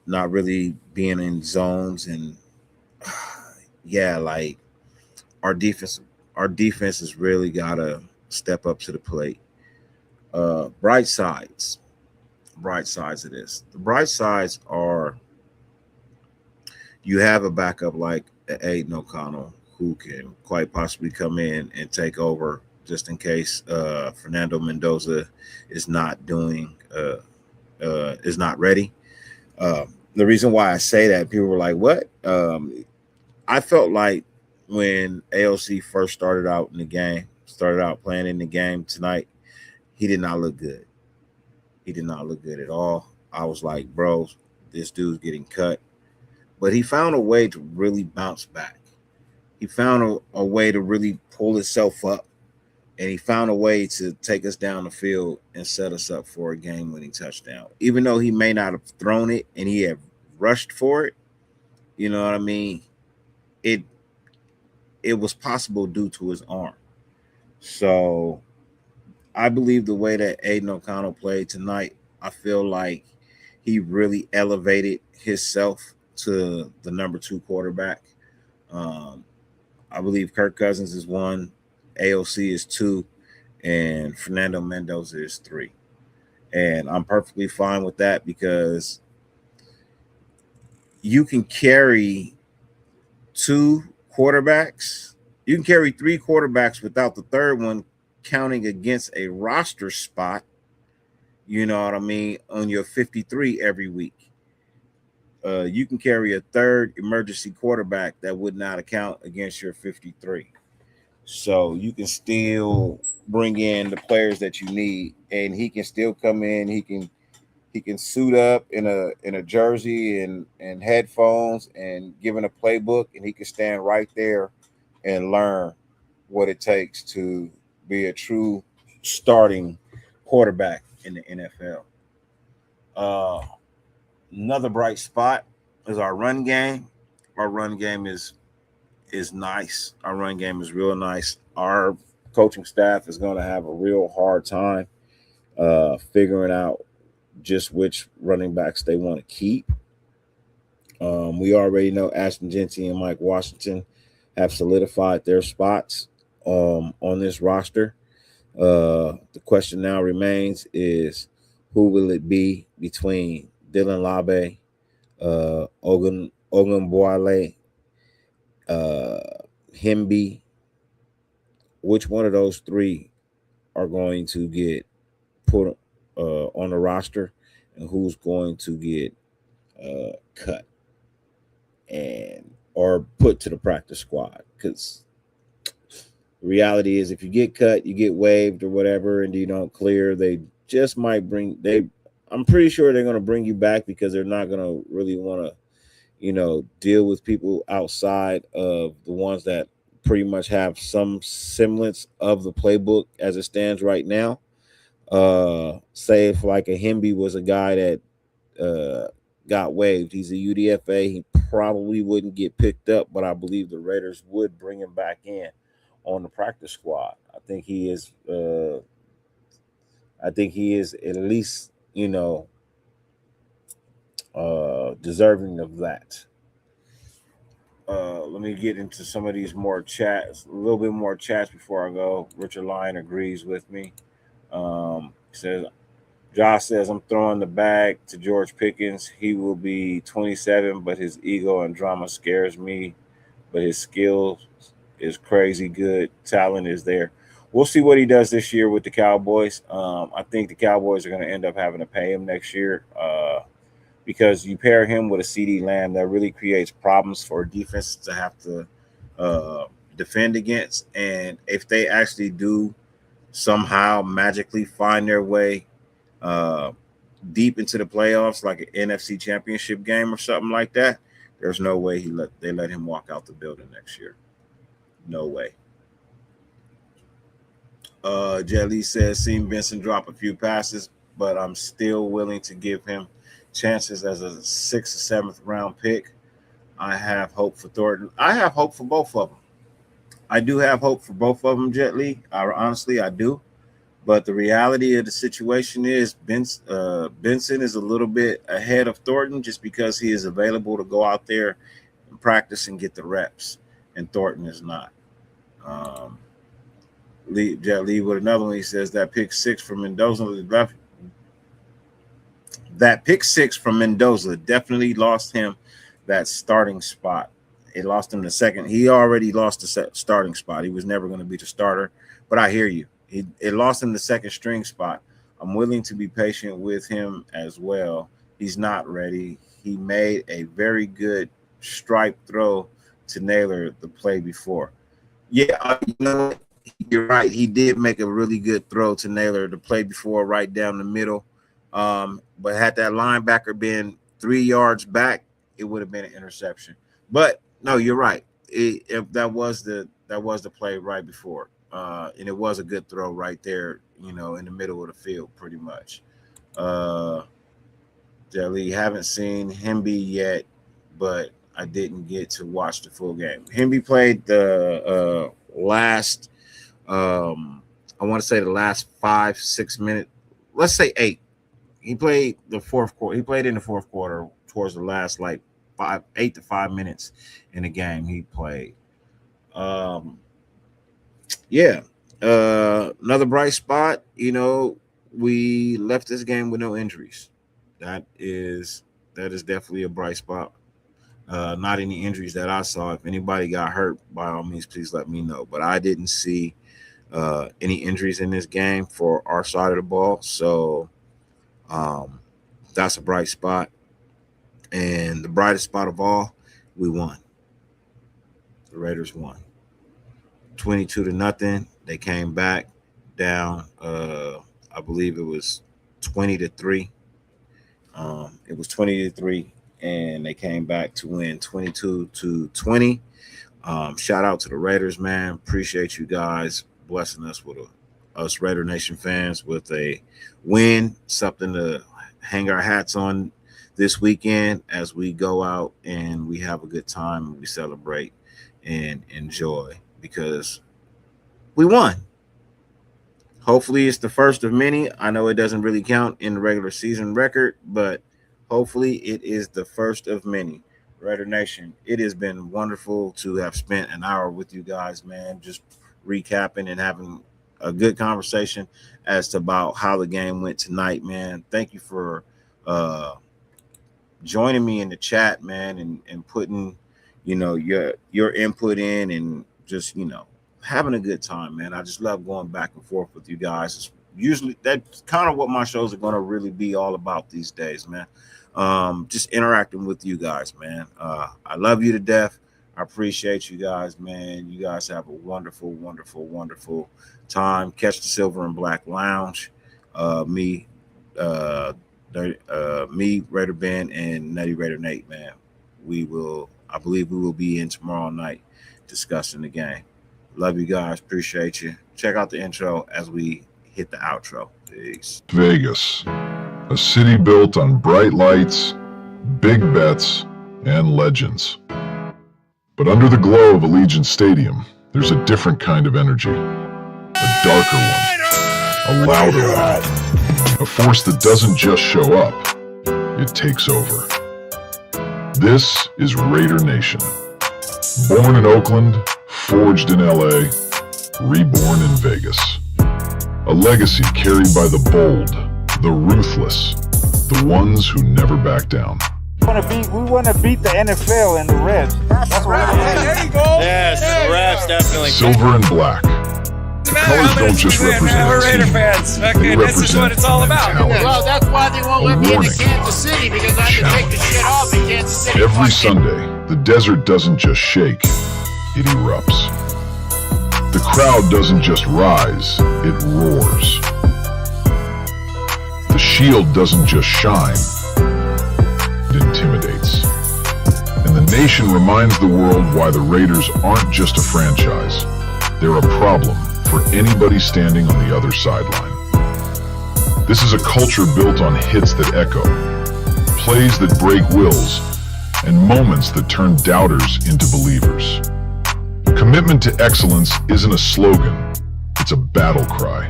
not really being in zones, and yeah, like our defense, our defense has really got to step up to the plate. Bright sides, bright sides of this. The bright sides are you have a backup like Aiden O'Connell who can quite possibly come in and take over just in case Fernando Mendoza is not doing is not ready. Uh, the reason why I say that, people were like, "What?" I felt like when AOC first started out in the game, started out playing in the game tonight, he did not look good. He did not look good at all. I was like, "Bro, this dude's getting cut." But he found a way to really bounce back. He found a way to really pull himself up, and he found a way to take us down the field and set us up for a game-winning touchdown. Even though he may not have thrown it and he had rushed for it, you know what I mean? It it was possible due to his arm. So I believe the way that Aiden O'Connell played tonight, I feel like he really elevated himself to the number two quarterback. Um, I believe Kirk Cousins is one, AOC is two, and Fernando Mendoza is three. And I'm perfectly fine with that because you can carry two quarterbacks You can carry 3 quarterbacks without the third one counting against a roster spot. You know what I mean? On your 53 every week. You can carry a third emergency quarterback that would not account against your 53. So you can still bring in the players that you need, and he can still come in. He can suit up in a jersey and headphones and given a playbook, and he can stand right there and learn what it takes to be a true starting quarterback in the NFL. Uh, Another bright spot is our run game. Our run game is nice. Our run game is real nice. Our coaching staff is going to have a real hard time figuring out just which running backs they want to keep. We already know Ashton Genty and Mike Washington have solidified their spots on this roster. The question now remains is who will it be between Dylan Labe, Ogun Boale, uh, Himby? Which one of those three are going to get put on the roster, and who's going to get cut and or put to the practice squad? Because the reality is, if you get cut, you get waived or whatever, and you don't clear, they just might bring they. I'm pretty sure they're going to bring you back because they're not going to really want to, deal with people outside of the ones that pretty much have some semblance of the playbook as it stands right now. Say if like a Himby was a guy that got waived, he's a UDFA, he probably wouldn't get picked up, but I believe the Raiders would bring him back in on the practice squad. I think he is. I think he is at least deserving of that. Let me get into some of these more chats, a little bit more chats before I go. Richard Lyon agrees with me. Says Josh says I'm throwing the bag to George Pickens. He will be 27, but his ego and drama scares me. But his skill is crazy good. Talent is there. We'll see what he does this year with the Cowboys. I think the Cowboys are going to end up having to pay him next year. Because you pair him with a CD Lamb, that really creates problems for defense to have to defend against. And if they actually do somehow magically find their way uh, deep into the playoffs, like an NFC Championship game or something like that, there's no way they let him walk out the building next year. No way. Jet Lee says, seen Benson drop a few passes, but I'm still willing to give him chances as a 6th or 7th round pick. I have hope for Thornton. I have hope for both of them. I do have hope for both of them, Jet Li. Honestly, I do. But the reality of the situation is Benson is a little bit ahead of Thornton just because he is available to go out there and practice and get the reps, and Thornton is not. Jet Li with another one. He says that pick six from Mendoza definitely lost him that starting spot. It lost him the second. He already lost the starting spot. He was never going to be the starter. But I hear you. It lost him the second string spot. I'm willing to be patient with him as well. He's not ready. He made a very good stripe throw to Naylor the play before. Yeah, you're right. He did make a really good throw to Naylor the play before, right down the middle. But had that linebacker been 3 yards back, it would have been an interception. But no, you're right. If that was the play right before, and it was a good throw right there, in the middle of the field, pretty much. Jelly, haven't seen Himby yet, but I didn't get to watch the full game. Himby played the last, I want to say the last 5-6 minutes. Let's say 8. He played the fourth quarter. He played in the fourth quarter towards the last 8 to 5 minutes in the game he played. Another bright spot. We left this game with no injuries. That is definitely a bright spot. Not any injuries that I saw. If anybody got hurt, by all means, please let me know. But I didn't see any injuries in this game for our side of the ball. So that's a bright spot. And the brightest spot of all, we won. The Raiders won 22-0. They came back down. I believe it was 20-3. It was 20-3, and they came back to win 22-20. Shout out to the Raiders, man. Appreciate you guys blessing us with us Raider Nation fans with a win, something to hang our hats on this weekend as we go out and we have a good time and we celebrate and enjoy because we won. Hopefully it's the first of many. I know it doesn't really count in the regular season record, but hopefully it is the first of many. Raider Nation, it has been wonderful to have spent an hour with you guys, man, just recapping and having a good conversation as to about how the game went tonight, man. Thank you for joining me in the chat, man, and putting, your input in and just, having a good time, man. I just love going back and forth with you guys. It's usually that's kind of what my shows are going to really be all about these days, man. Just interacting with you guys, man. I love you to death. I appreciate you guys, man. You guys have a wonderful, wonderful, wonderful time. Catch the Silver and Black Lounge. Me, Raider Ben, and Nutty Raider Nate, man. I believe we will be in tomorrow night discussing the game. Love you guys. Appreciate you. Check out the intro as we hit the outro. Peace. Vegas, a city built on bright lights, big bets, and legends. But under the glow of Allegiant Stadium, there's a different kind of energy. A darker one. A louder one. A force that doesn't just show up, it takes over. This is Raider Nation. Born in Oakland, forged in LA, reborn in Vegas. A legacy carried by the bold, the ruthless, the ones who never back down. We want to beat the NFL and the Reds. That's what there you go. Yes, the refs definitely. Silver and black. Colors don't just represent we're Raider fans. Okay, this is what it's all about. Mentality. Well, that's why they won't let me into Kansas City, because I have to take the shit off in Kansas City. Every Sunday, the desert doesn't just shake, it erupts. The crowd doesn't just rise, it roars. The shield doesn't just shine, it intimidates. And the nation reminds the world why the Raiders aren't just a franchise. They're a problem for anybody standing on the other sideline. This is a culture built on hits that echo, plays that break wills, and moments that turn doubters into believers. Commitment to excellence isn't a slogan, it's a battle cry.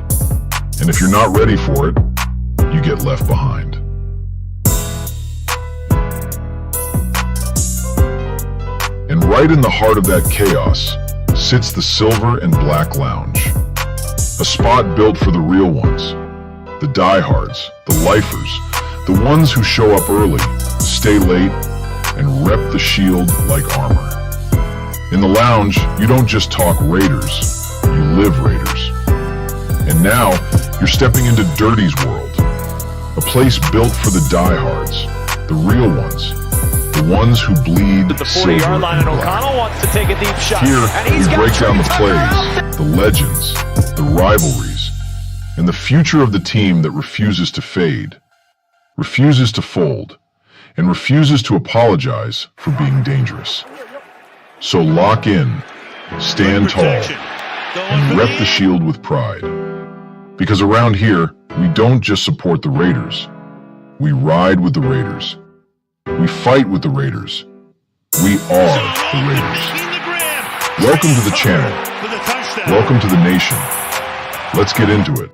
And if you're not ready for it, you get left behind. And right in the heart of that chaos sits the Silver and Black Lounge. A spot built for the real ones, the diehards, the lifers, the ones who show up early, stay late, and rep the shield like armor. In the lounge, you don't just talk Raiders, you live Raiders. And now, you're stepping into Dirty's world, a place built for the diehards, the real ones, the ones who bleed at the 40-yard line, and O'Connell wants to take a deep shot. Here, we break down the plays, the legends, the rivalries, and the future of the team that refuses to fade, refuses to fold, and refuses to apologize for being dangerous. So lock in, stand tall, and rep the shield with pride. Because around here, we don't just support the Raiders. We ride with the Raiders. We fight with the Raiders. We are the Raiders. Welcome to the channel. Welcome to the nation. Let's get into it.